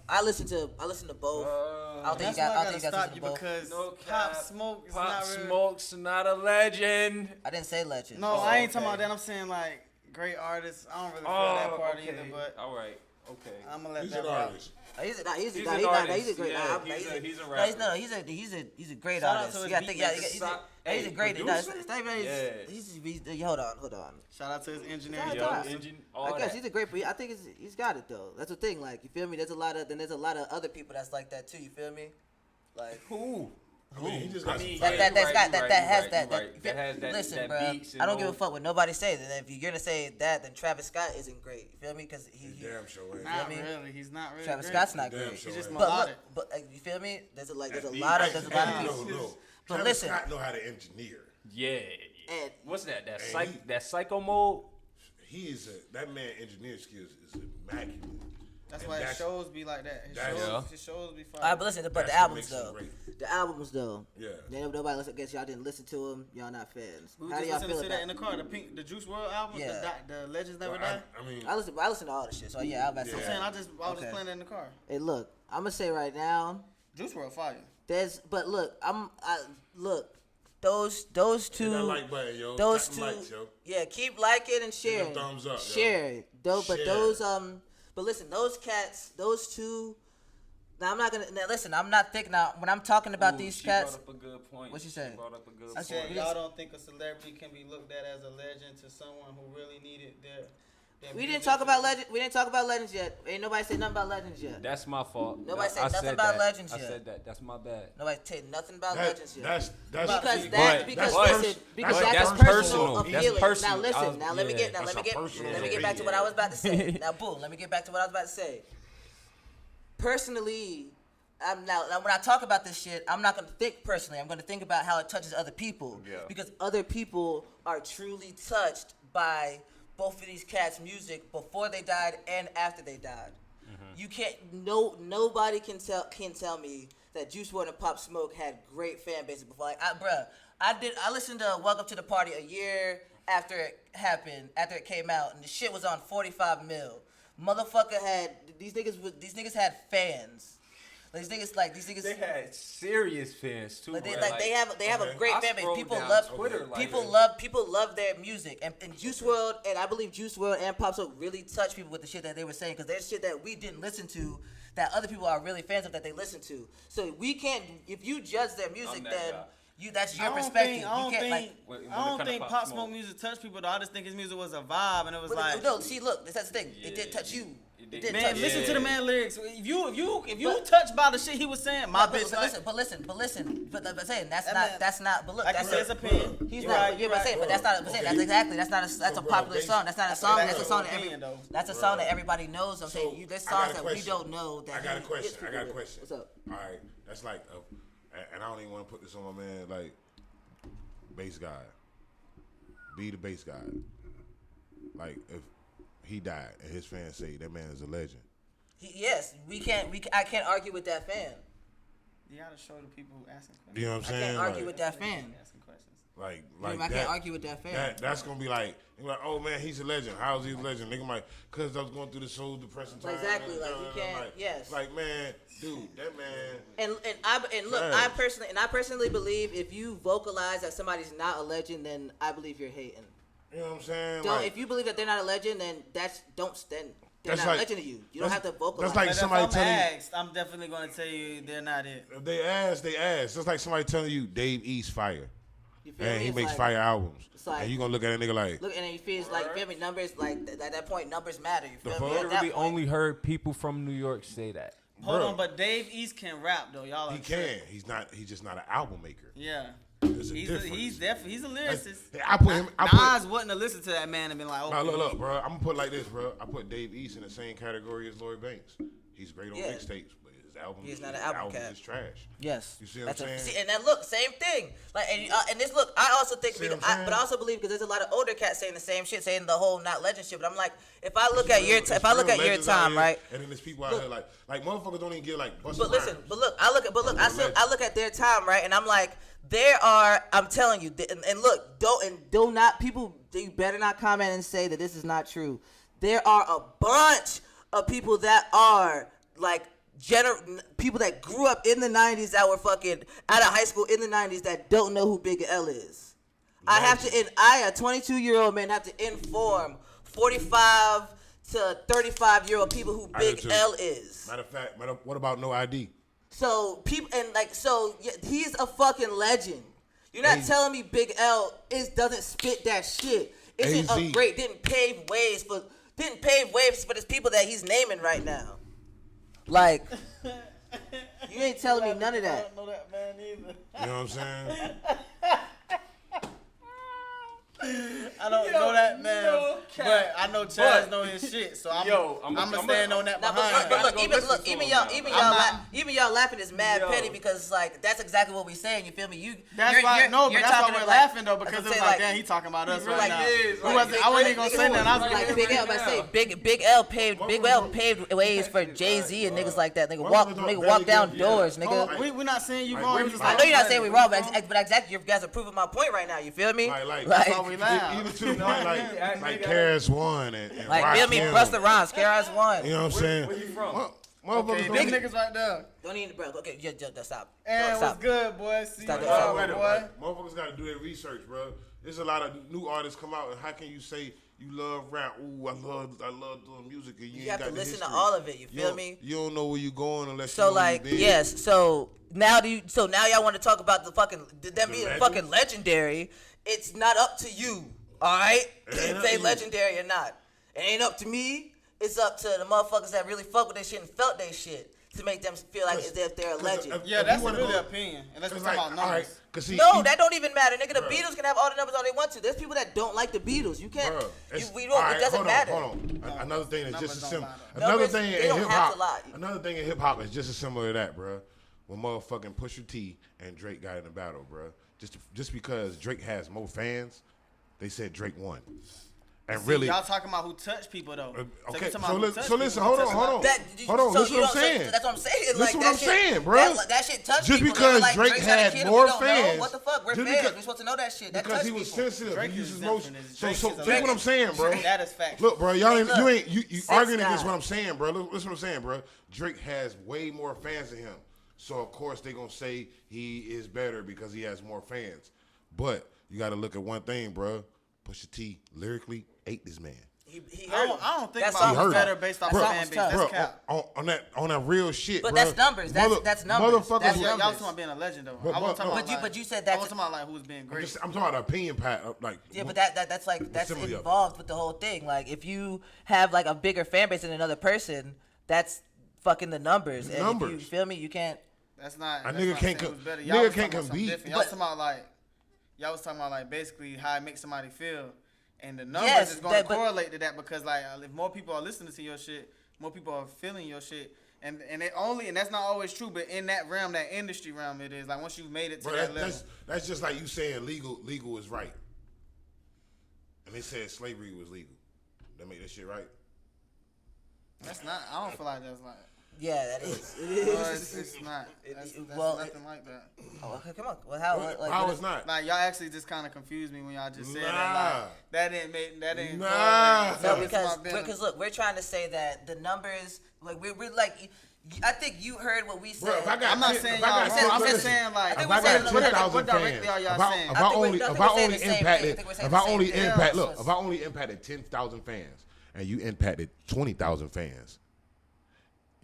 I listen to both. I don't think That's you got. why I I don't think gotta you got stop to you both. because No Pop cap. Smoke is Pop not real. Smoke's not a legend. I didn't say legend. No, Oh, I ain't okay. talking about that. I'm saying like great artists. I don't really feel Oh, that part okay. either, but All right. Okay. I'm gonna let He's that an rock. artist. He's a an great. artist. Nah, he's a great. Yeah, nah, he's a no, rapper. he's a great Shout out artist. to his You gotta think. Yeah, beatmaker. he's Hey, a great. No, producer? it's not even. Yeah. Hold on. Shout out to his engineer. Shout Yo, out to- engine, all I guess that. he's a great. I think he's got it though. That's the thing. Like you feel me? There's a lot of other people that's like that too. You feel me? Like Who? I mean, he just got some mean, fire. that you're right, has you're that. right. That has that- Listen, that bro. beats I don't and give a all. fuck what nobody says. And if you're gonna say that, then Travis Scott isn't great. You feel me? Because he Damn sure ain't. Not me? really. He's not really. Travis great. Scott's not Damn great. sure He's just ain't. But melodic. look, but you feel me? There's a lot of Hey, people. No. But Travis listen, Scott know how to engineer. Yeah. and What's that? That Hey, that psycho mode? That man engineer skills is immaculate. That's And why his shows be like that. Yeah. His shows be fire. all right, but listen, but That's the what albums makes him though, great. the albums though. Yeah. Nobody listen. Guess y'all didn't listen to them. Y'all not fans. We were How do just y'all listening feel to that in about? the car. The Juice WRLD album. Yeah. The Legends Never Well, Die. I mean, I listen to all the shit. So yeah, I'm about to Yeah. say. I'm saying I was Okay. just playing it in the car. Hey, look, I'm gonna say right now. Juice WRLD fire. Look, those hit two. that like button, yo. Those Tap two, them likes, yo. yeah, keep liking and Give them sharing. thumbs up, yo. Share, though, but Share. but listen, those cats, those two. Now I'm not gonna. Now listen, I'm not thinking. Now when I'm talking about these she cats, brought up a good point. What she say? brought up a good I point. said, Y'all don't think a celebrity can be looked at as a legend to someone who really needed their we didn't music talk about to- legend. We didn't talk about legends yet. Ain't nobody said nothing about legends yet. That's my fault. Nobody said I nothing said about that. legends I yet. said that. That's my bad. Nobody said nothing about That- legends yet. that's because see, that but- because but- listen because but that's that's personal personal. That's appealing. personal. Now listen. I was- Now let me yeah. get. Now That's let me a get. personal Let me get back to what I was about to say. Now boom. Let me get back to what I was about to say. Personally, now when I talk about this shit, I'm not gonna think personally. I'm gonna think about how it touches other people. Yeah. Because other people are truly touched by both of these cats' music before they died and after they died. You can't. Nobody can tell me that Juice WRLD and Pop Smoke had great fan bases before. Like, I listened to Welcome to the Party a year after it happened, after it came out, and the shit was on 45 mil. Motherfucker had these niggas had fans. These niggas. They had serious fans too. Like they, bro. like they have a okay. great I fan base. scrolled People down love Twitter, like, people love their music, and Juice WRLD and I believe Juice WRLD and Pop Smoke really touched people with the shit that they were saying because there's shit that we didn't listen to that other people are really fans of that they listen to. So we can't if you judge their music, that then guy. that's I your don't perspective. think, I You don't can't think, like. When it I don't come to think Pop Pop Smoke Smoke music touched people though. I just think his music was a vibe, and it was But like, no, see, look, that's the thing. It did touch you. It did man, touch you. listen to the man lyrics. If you But- touched by the shit he was saying, my But bitch, listen. But I'm saying that's That not man- that's not. But look, like that's you said, his opinion. He's You're not. right, Yeah, you're but saying, right. but that's not. But saying that's exactly. That's not. That's a bro, popular they- song. That's not a That's song. an That's a actual song that opinion, though. That's a song that everybody knows. I'm saying there's I got songs a that we question. don't know. That I got a he question. hits I people got a with. question. What's up? All right, that's like, and I don't even want to put this on my man, like, bass guy. Be the bass guy. Like, if he died and his fans say that man is a legend. Yes, we can't. I can't argue with that fan. You gotta show the people asking questions. You know what I'm I saying? can't argue like, with that fan. Asking questions. Like I that. can't argue with that fan. That's gonna be like, oh man, he's a legend. How's he a legend? Nigga might, cause I was going through this whole depressing time. Exactly, like, you can't- yes. Like man, dude, that man. And look, Right. I personally believe if you vocalize that somebody's not a legend, then I believe you're hating. You know what I'm saying? Don't Like, if you believe that they're not a legend, then they're That's not like- a legend to you. You don't have to vocalize. that's like But somebody if I'm telling you. asked, I'm definitely gonna tell you they're not it. If they ask, they ask. It's like somebody telling you Dave East fire, You feel and me? he It's makes like- fire albums, it's like- and you gonna look at a nigga like, Look, and then you feel like you feel me. Numbers like at that point, numbers matter. You feel The me? fuck? At that Literally point, only heard people from New York say that. Hold Bro. on, but Dave East can rap though, y'all. he are can. tripping. He's not. He's just not an album maker. Yeah. There's a He's difference. he's a lyricist. I put him. I put. Nas wouldn't have listened to that man and been like, okay. Nah, look, bro. I'm gonna put it like this, bro. I put Dave East in the same category as Lloyd Banks. He's great on Yeah. mixtapes, but his album. He's not an album cat. is trash. Yes. You see what I'm saying? And then look, same thing. Like, and this look, I also think, but I also believe because there's a lot of older cats saying the same shit, saying the whole not legend shit. But I'm like, if I look at your time, right? And then there's people out here like motherfuckers don't even get like. But listen, I look at their time, right? And I'm like, I'm telling you, and look, do not people, you better not comment and say that this is not true. There are a bunch of people that are like people that grew up in the 90s that were fucking out of high school in the 90s that don't know who Big L is. I, a 22-year-old man, have to inform 45 to 35-year-old people who Big L is. Matter of fact, what about No ID? So people he's a fucking legend. You're not telling me Big L doesn't spit that shit. Isn't a great didn't pave ways for the people that he's naming right now. Like, you ain't telling me none of that. I don't know that man either. You know what I'm saying? I don't know that man, but I know Chaz know his shit, so I'm gonna stand on that behind. But look, even y'all laughing is mad petty because like that's exactly what we saying. You feel me? That's why we're laughing though because it's like, damn, he talking about us right now. I wasn't even gonna say that. I was like, Big L. I say Big L paved ways for Jay-Z and niggas like that. Nigga walk down doors, nigga. We're not saying you wrong. I know you're not saying we wrong, but exactly you guys are proving my point right now. You feel me? Even to the point like KRS-One and like feel me, Busta Rhymes, KRS-One. You know what I'm saying? Where you from? Okay, big niggas right there. Don't even, bro. Okay, just stop. And what's good, boy? See Stop you, boy. Motherfuckers got to do their research, bro. There's a lot of new artists come out, and how can you say you love rap? Ooh, I love doing music, and you ain't have got to the listen history. to all of it. You feel me? You don't know where you going unless so you know like where you been. yes. So now y'all want to talk about the fucking them being fucking legendary? It's not up to you. All right, if they legendary or not, it ain't up to me. It's up to the motherfuckers that really fuck with their shit and felt their shit to make them feel like as if they're a legend. Yeah, that's a really opinion. Unless we're talking about numbers. That don't even matter, nigga. The Beatles can have all the numbers all they want to. There's people that don't like the Beatles. You can't. It doesn't matter. Hold on. Another thing is just as similar. Another thing in hip hop is just as similar to that, bro. When motherfucking Pusha T and Drake got in a battle, bro. Just because Drake has more fans. They said Drake won. And really, y'all talking about who touched people though. Okay, so listen, hold on. Listen what I'm saying. That's what I'm saying. Listen what I'm saying, bro. That shit touched just people. Because like, Drake had more fans. What the fuck? We're fans. We're supposed to know that shit. That because he was people. sensitive. Drake he uses is most. So Drake what I'm saying, bro. That is fact. Look, bro, you arguing against what I'm saying, bro. Listen what I'm saying, bro. Drake has way more fans than him. So of course they gonna say he is better because he has more fans. But you got to look at one thing, bro. Pusha T lyrically ate this man. I don't think about who's better based off fan base. That's cap. On that real shit, but bro. That's numbers. That's numbers. Motherfuckers. Y'all was talking about being a legend, though. But you said that. I was talking about like who's being great. I'm talking about opinion pat. Yeah, but that's involved with the whole thing. Like if you have like a bigger fan base than another person, that's fucking the numbers. And if you feel me, you can't. That's not. A nigga can't compete. Y'all was talking about like basically how it makes somebody feel. And the numbers is going to correlate to that because like if more people are listening to your shit, more people are feeling your shit, and that's not always true, but in that realm, that industry realm, it is like once you've made it to that level. That's just like you saying legal is right, and they said slavery was legal. That make that shit right. That's not. I don't feel like that's like. Yeah, that is. It's not. That's nothing like that. Oh, okay, come on. Well, how it's not? Like y'all actually just kind of confused me when y'all just said that. Like, that didn't. No, because look, we're trying to say that the numbers, like we're like. I think you heard what we said. Bro, I'm not saying y'all wrong. I'm just saying like if I got 10,000 fans, if I only impacted 10,000 fans and you impacted 20,000 fans.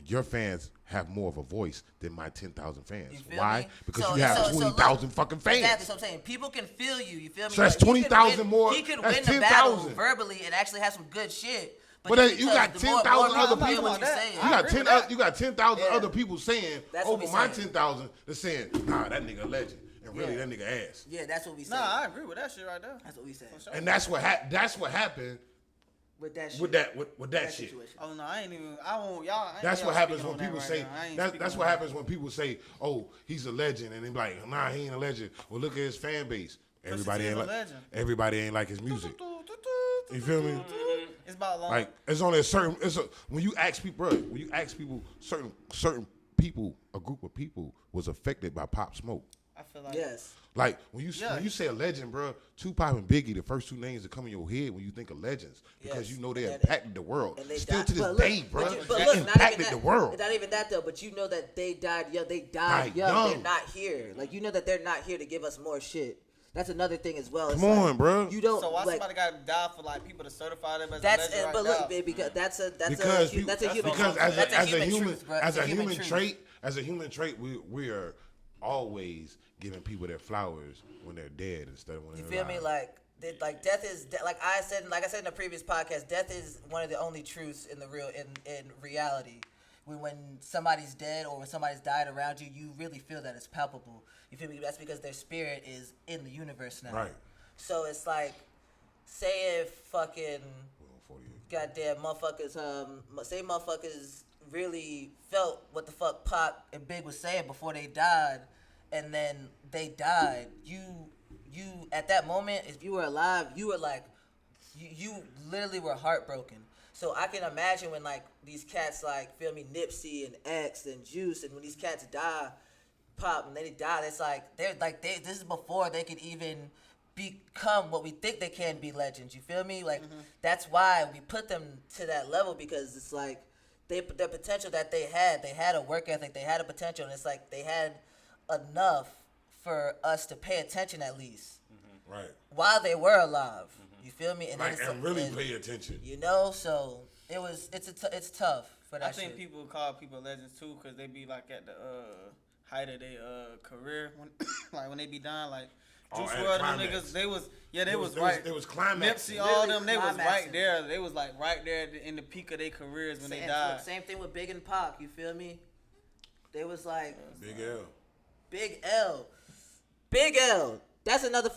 Your fans have more of a voice than my 10,000 fans. Why? Me? Because you have 20,000 fucking fans. Exactly what I'm saying. People can feel you. You feel me? So that's 20,000 more. He can win the battle verbally and actually have some good shit. But you got 10,000 other people. You got 10,000 other people saying over my 10,000. They're saying, nah, that nigga a legend, and really that nigga ass. Yeah, that's what we say. Nah, I agree with that shit right there. That's what we say. And that's what happened with that shit. With that shit. Situation. Oh no, I won't y'all. That's what happens when people say. That's That's what happens when people say, "Oh, he's a legend," and they be like, "Nah, he ain't a legend." Well, look at his fan base. Everybody ain't like his music. You feel me? It's about long. Like it's only a certain. When you ask people, certain people, a group of people was affected by Pop Smoke. I feel like Yes. Like when you say a legend, bro, Tupac and Biggie, the first two names that come in your head when you think of legends, because you know they impacted the world. And they Still died. to this day, bro, But they look, impacted the world. Not even that though, but you know that they died young. They died young. They're not here. Like you know that they're not here to give us more shit. That's another thing as well. Come on, bro. You don't. So why like, somebody got to die for like people to certify them as a that's legend right but now? look, baby, because that's a human trait, we are always giving people their flowers when they're dead instead of when they're alive. You feel me? Like death is like I said in the previous podcast, death is one of the only truths in reality. When somebody's dead or when somebody's died around you, you really feel that it's palpable. You feel me? That's because their spirit is in the universe now. Right. So it's like, say if fucking goddamn motherfuckers, say motherfuckers really felt what the fuck Pac and Big was saying before they died, and then they died. You at that moment, if you were alive, you were like, you literally were heartbroken. So I can imagine when like these cats like feel me, Nipsey and X and Juice, and when these cats die, Pop, and they die, it's like this is before they could even become what we think they can be, legends. You feel me? Like that's why we put them to that level, because it's like the potential that they had a work ethic, they had a potential, and it's like they had enough for us to pay attention at least, right? While they were alive. You feel me? And really pay attention. You know, so it's tough for that. I think people call people legends too, because they be like at the height of their career, when they be dying, like Juice WRLD, them niggas, they was right. They was climaxing. Nipsey, all them, they was right there. They was like right there in the peak of their careers when they died. Same thing with Big and Pac. You feel me? They was like Big L. That's another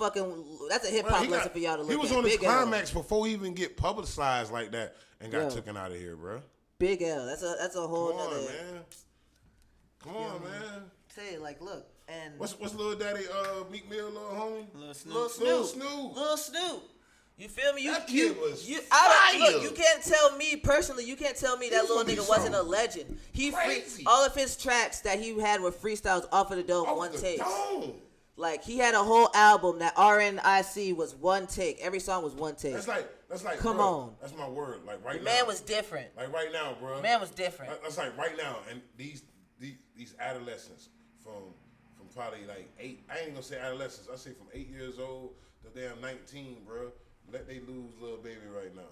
that's a hip hop lesson for y'all to look at. He was on his climax before he even get publicized like that and got taken out of here, bro. Big L. That's a whole Come on, nother. man. Come on, man. Say like, look, and what's little daddy Meek Mill, little homie? Little Snoop. You feel me? That kid was look, you can't tell me personally. You can't tell me that little nigga wasn't a legend. All of his tracks that he had were freestyles off of the dome, one take. Like he had a whole album that RNIC was one take. Every song was one take. That's like. Come bro, on. That's my word. Like right now. Man was different. Like right now, bro. Man was different. That's like right now, and these adolescents from probably like 8. I ain't gonna say adolescents. I say from 8 years old to damn 19, bro. Let they lose little baby right now.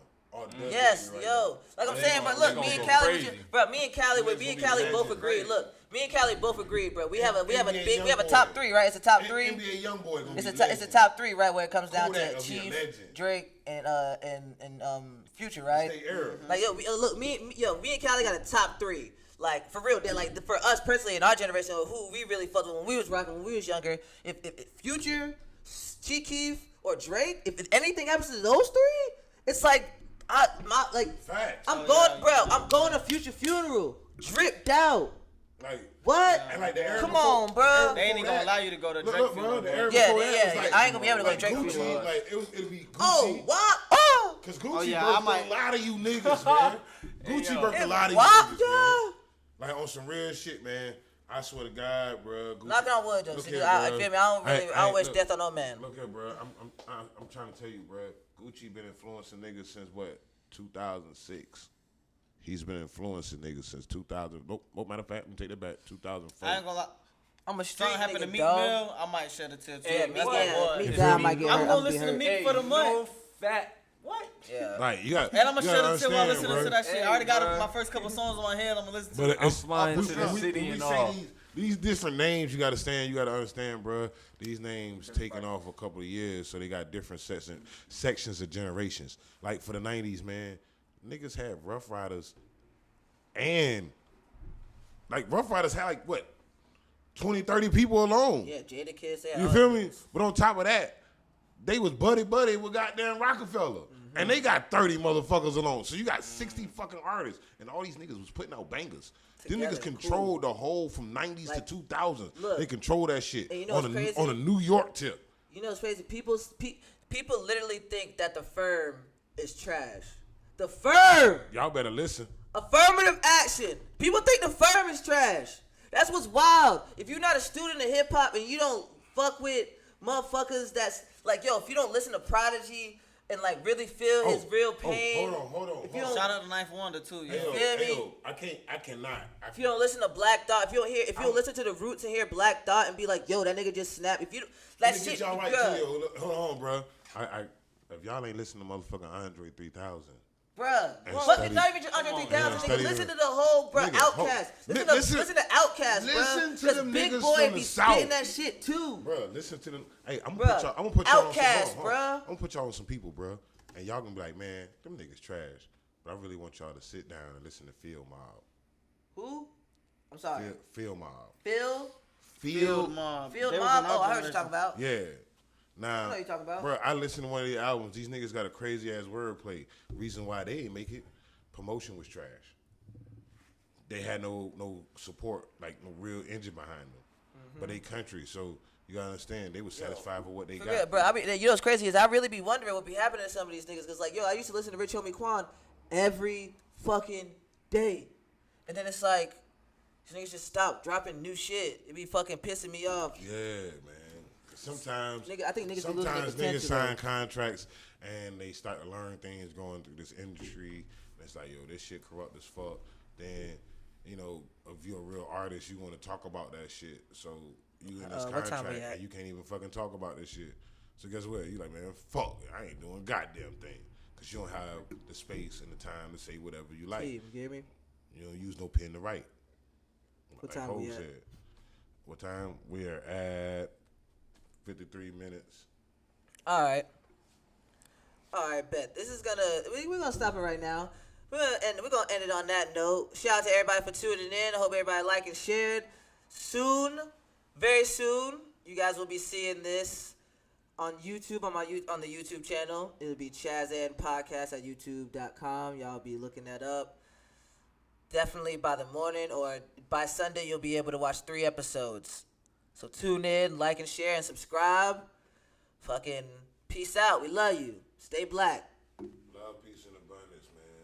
Yes, yo. Like I'm saying, but look, me and Callie both agreed. Look, me and Callie both agreed, bro. We have a top 3, right? It's a top 3. NBA young boy. It's a top 3, right? Where it comes down to Chief, Drake, and Future, right? Like look, me and Callie got a top 3. Like for real, like for us personally in our generation, who we really fucked with when we was rocking when we was younger. If Future, Chief, or Drake, if anything happens to those 3, it's like. I'm going to Future funeral, dripped out. Like what? And like the era Come before, on, bro. They ain't gonna allow you to go to Drake funeral. I ain't gonna be able to go to Drake Gucci, funeral. Like it'll be Gucci. Oh, what? Oh, cause Gucci birthed a lot of you niggas, man. Gucci birthed a lot of you niggas, man. Like on some real shit, man. I swear to God, bro. Gucci, knock on wood, though. I feel me. I don't wish death on no man. Look here, bro. I'm trying to tell you, bro. Gucci been influencing niggas since what? 2006. He's been influencing niggas since 2000. Nope, matter of fact, I'm gonna take that back. 2004. I ain't gonna lie. I'm a street Something happened to nigga, Meek dog. Mill, I might shed a tear too. Yeah, I'm gonna listen to Meek for the month. What? Yeah. Like you got. And I'm gonna shed a tear while listening bro. to that shit. I already got my first couple songs on my head. I'm gonna listen to. But I'm flying to the city and all. These different names you gotta understand, bro. These names taking off a couple of years, so they got different sections of generations. Like for the 90s, man, niggas had Rough Riders, and like Rough Riders had like what, 20, 30 people alone. Yeah, Jadakiss. You feel me? But on top of that, they was buddy with goddamn Rockefeller. And they got 30 motherfuckers alone. So you got 60 fucking artists. And all these niggas was putting out bangers. Them niggas controlled the whole from 90s to 2000s. Look, they control that shit on a New York tip. You know what's crazy? People literally think that the firm is trash. The firm! Y'all better listen. Affirmative action. People think the firm is trash. That's what's wild. If you're not a student of hip hop and you don't fuck with motherfuckers that's like, yo, if you don't listen to Prodigy and like really feel his real pain. Hold on. Shout out to Ninth Wonder too. You feel me? I cannot. If you don't listen to Black Thought, if you don't listen to the Roots and hear Black Thought and be like, yo, that nigga just snapped. If you that Let me shit, get y'all right bruh, too, yo. Hold on, bro. If y'all ain't listening to motherfucking Andre 3000. Bruh, fucking not even just Andre 3000, nigga. Listen to the whole, bruh, Outkast. Listen to Outkast, bruh. Listen to them Big niggas Boy from be the spitting South. that shit too. Bruh, listen to them. Hey, I'm Bruh, gonna put y'all Outkast, on some, bruh. I'm gonna put y'all on some people, bruh. And y'all gonna be like, man, them niggas trash. But I really want y'all to sit down and listen to Field Mob. Who? I'm sorry. Field Mob. Field Mob. Field Mob? Oh, I heard you talking about. Yeah. Now, I know what you're talking about. Bro, I listened to one of the albums. These niggas got a crazy ass wordplay. Reason why they didn't make it, promotion was trash. They had no support, like no real engine behind them. Mm-hmm. But they country, so you gotta understand they was satisfied with what they got. Yeah, bro. I mean, you know what's crazy is I really be wondering what be happening to some of these niggas. Cause like, yo, I used to listen to Rich Homie Quan every fucking day, and then it's like, these niggas just stop dropping new shit. It be fucking pissing me off. Yeah, man. Sometimes, I think niggas sometimes niggas sign contracts and they start to learn things going through this industry. And it's like, yo, this shit corrupt as fuck. Then, you know, if you're a real artist, you want to talk about that shit. So you in this contract and you can't even fucking talk about this shit. So guess what? You like, man, fuck it. I ain't doing a goddamn thing. Because you don't have the space and the time to say whatever you like. You get me? You don't use no pen to write. What time we at? What time? We are at 53 minutes. All right, bet. We're gonna stop it right now. We're gonna end it on that note. Shout out to everybody for tuning in. I hope everybody liked and shared. Soon, very soon, you guys will be seeing this on YouTube on the YouTube channel. It'll be ChazAnd Podcast at YouTube.com. Y'all be looking that up. Definitely by the morning or by Sunday, you'll be able to watch 3 episodes. So tune in, like and share, and subscribe. Fucking peace out. We love you. Stay black. Love, peace, and abundance, man.